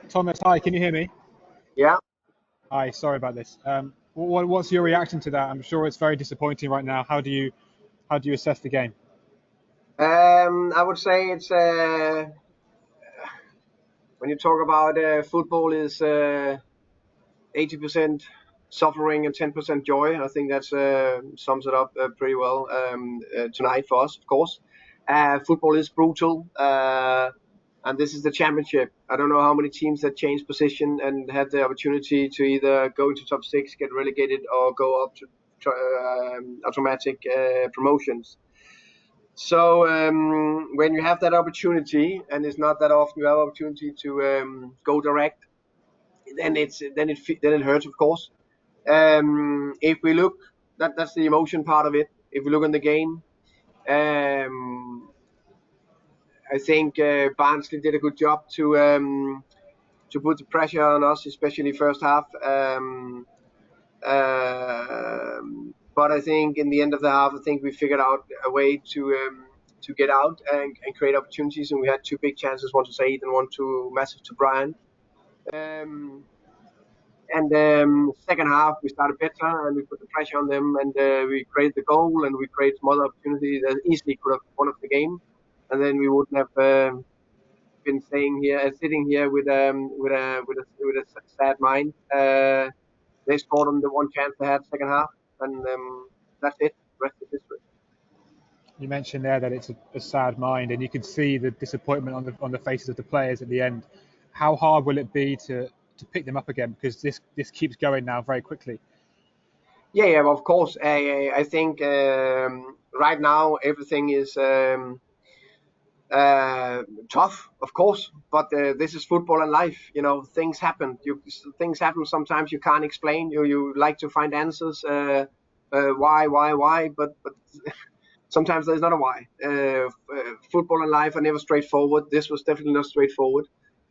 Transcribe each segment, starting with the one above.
Thomas, hi, can you hear me? Yeah. Hi, sorry about this. What's your reaction to that? I'm sure it's very disappointing right now. How do you assess the game? I would say it's when you talk about football is 80% suffering and 10% joy. I think that's sums it up pretty well tonight for us, of course. Football is brutal, and this is the championship. I don't know how many teams that changed position and had the opportunity to either go into top six, get relegated, or go up to automatic promotions. So when you have that opportunity, and it's not that often you have opportunity to go direct, then it hurts, of course. If we look, that's the emotion part of it. If we look on the game, I think Barnsley did a good job to put the pressure on us, especially first half. But I think in the end of the half, I think we figured out a way to get out and create opportunities. And we had two big chances, one to Said and one to massive to Brian. And second half, we started better and we put the pressure on them and we created the goal and we created some other opportunities that easily could have won us the game. And then we wouldn't have been sitting here with a sad mind. They scored on the one chance they had second half, and that's it. The rest is history. You mentioned there that it's a sad mind, and you can see the disappointment on the faces of the players at the end. How hard will it be to pick them up again? Because this keeps going now very quickly. Yeah, of course. I think right now everything is tough, of course, but this is football and life. You know, things happen. Things happen. Sometimes you can't explain. You like to find answers. Why? But sometimes there's not a why. Football and life are never straightforward. This was definitely not straightforward.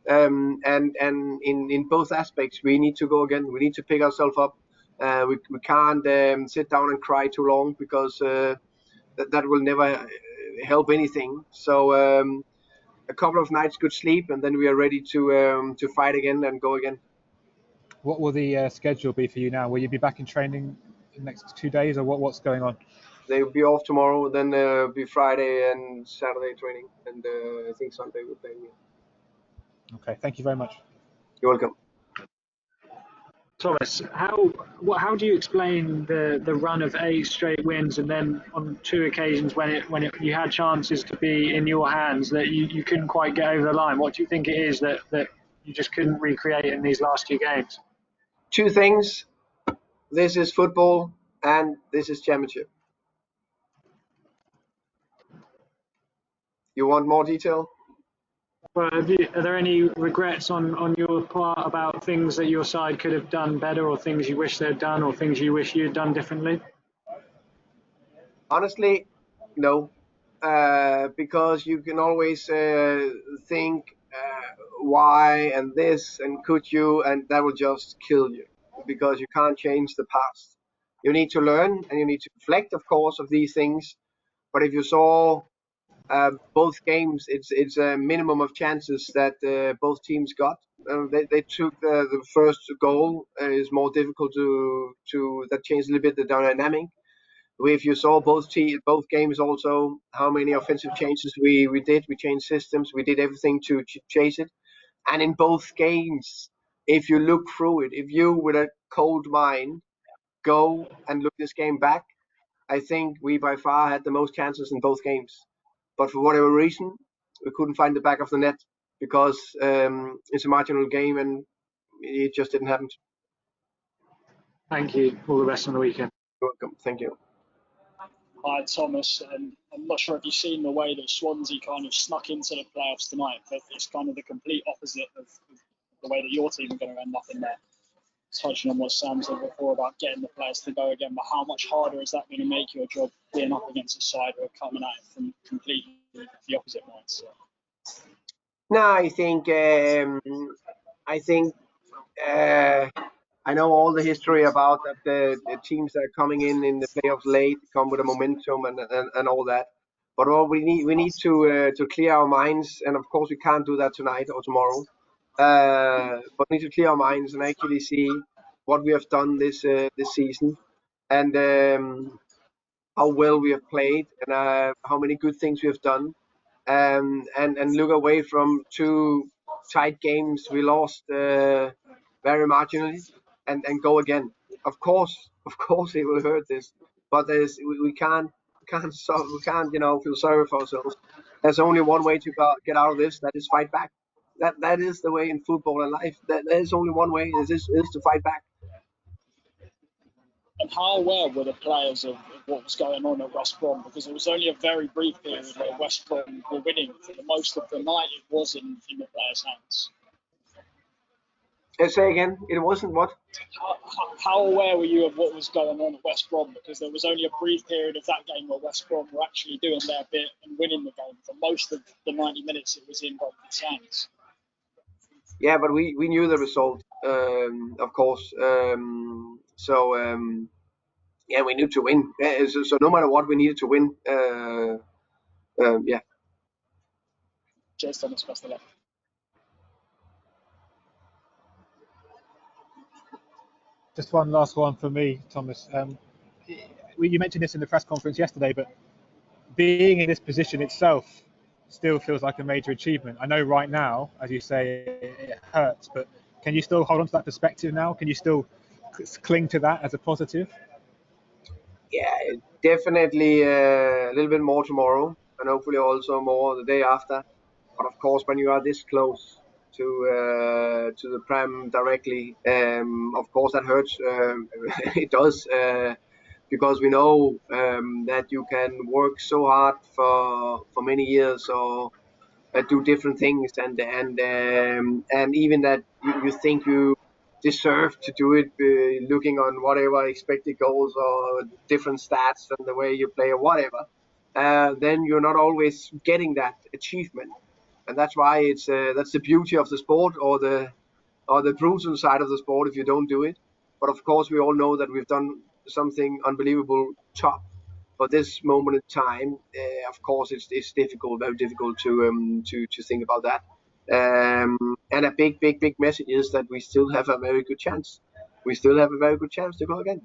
And in both aspects, we need to go again. We need to pick ourselves up. We can't sit down and cry too long because that will never help anything. So a couple of nights good sleep, and then we are ready to fight again and go again. What will the schedule be for you now? Will you be back in training in the next 2 days, or what's going on? They will be off tomorrow, then be Friday and Saturday training, and I think Sunday we're playing here. Okay, thank you very much. You're welcome. Thomas, how do you explain the run of 8 straight wins and then on 2 occasions when you had chances to be in your hands that you couldn't quite get over the line? What do you think it is that you just couldn't recreate in these last 2 games? Two things. This is football and this is championship. You want more detail? Well, are there any regrets on your part about things that your side could have done better, or things you wish they'd done, or things you wish you'd done differently? Honestly, no, because you can always think why and this and could you, and that will just kill you because you can't change the past. You need to learn and you need to reflect, of course, of these things. But if you saw both games, it's a minimum of chances that both teams got. They took the first goal is more difficult to that changed a little bit the dynamic. If you saw both games also, how many offensive changes we did, we changed systems, we did everything to chase it. And in both games, if you look through it, if you with a cold mind go and look this game back, I think we by far had the most chances in both games. But for whatever reason, we couldn't find the back of the net because it's a marginal game and it just didn't happen. Thank you. All the best on the weekend. You're welcome. Thank you. Hi, Thomas. I'm not sure if you've seen the way that Swansea kind of snuck into the playoffs tonight, but it's kind of the complete opposite of the way that your team are going to end up in there. Touching on what Sam said before about getting the players to go again, but how much harder is that going to make your job being up against a side who are coming at it from completely the opposite mindset? No, I know all the history about that the teams that are coming in the playoffs late come with a momentum and all that. But what we need to clear our minds, and of course we can't do that tonight or tomorrow. but need to clear our minds and actually see what we have done this season, and how well we have played, and how many good things we have done, and look away from two tight games we lost very marginally, and go again. Of course, it will hurt this, but we we can't feel sorry for ourselves. There's only one way to get out of this. That is fight back. That is the way in football and life. There is only one way. Is to fight back. And how aware were the players of what was going on at West Brom? Because it was only a very brief period where West Brom were winning. For the most of the night, it was in the players' hands. Say again, it wasn't what? How aware were you of what was going on at West Brom? Because there was only a brief period of that game where West Brom were actually doing their bit and winning the game. For most of the 90 minutes, it was in Brentford's hands. Yeah, but we knew the result, of course. Yeah, we knew to win. So no matter what, we needed to win. Yeah. Cheers, Thomas. Best of luck. Just one last one for me, Thomas. You mentioned this in the press conference yesterday, but being in this position itself still feels like a major achievement. I know right now, as you say, it hurts, but can you still hold on to that perspective now? Can you still cling to that as a positive? Yeah, definitely a little bit more tomorrow, and hopefully also more the day after. But of course, when you are this close to the Prem directly, of course that hurts. It does, because we know that you can work so hard for many years, or do different things, and even that you think you deserve to do it, looking on whatever expected goals or different stats and the way you play or whatever, then you're not always getting that achievement, and that's why that's the beauty of the sport, or the brutal side of the sport if you don't do it. But of course, we all know that we've done something unbelievable top. But this moment in time, of course, it's difficult, very difficult to think about that. And a big message is that we still have a very good chance. We still have a very good chance to go again.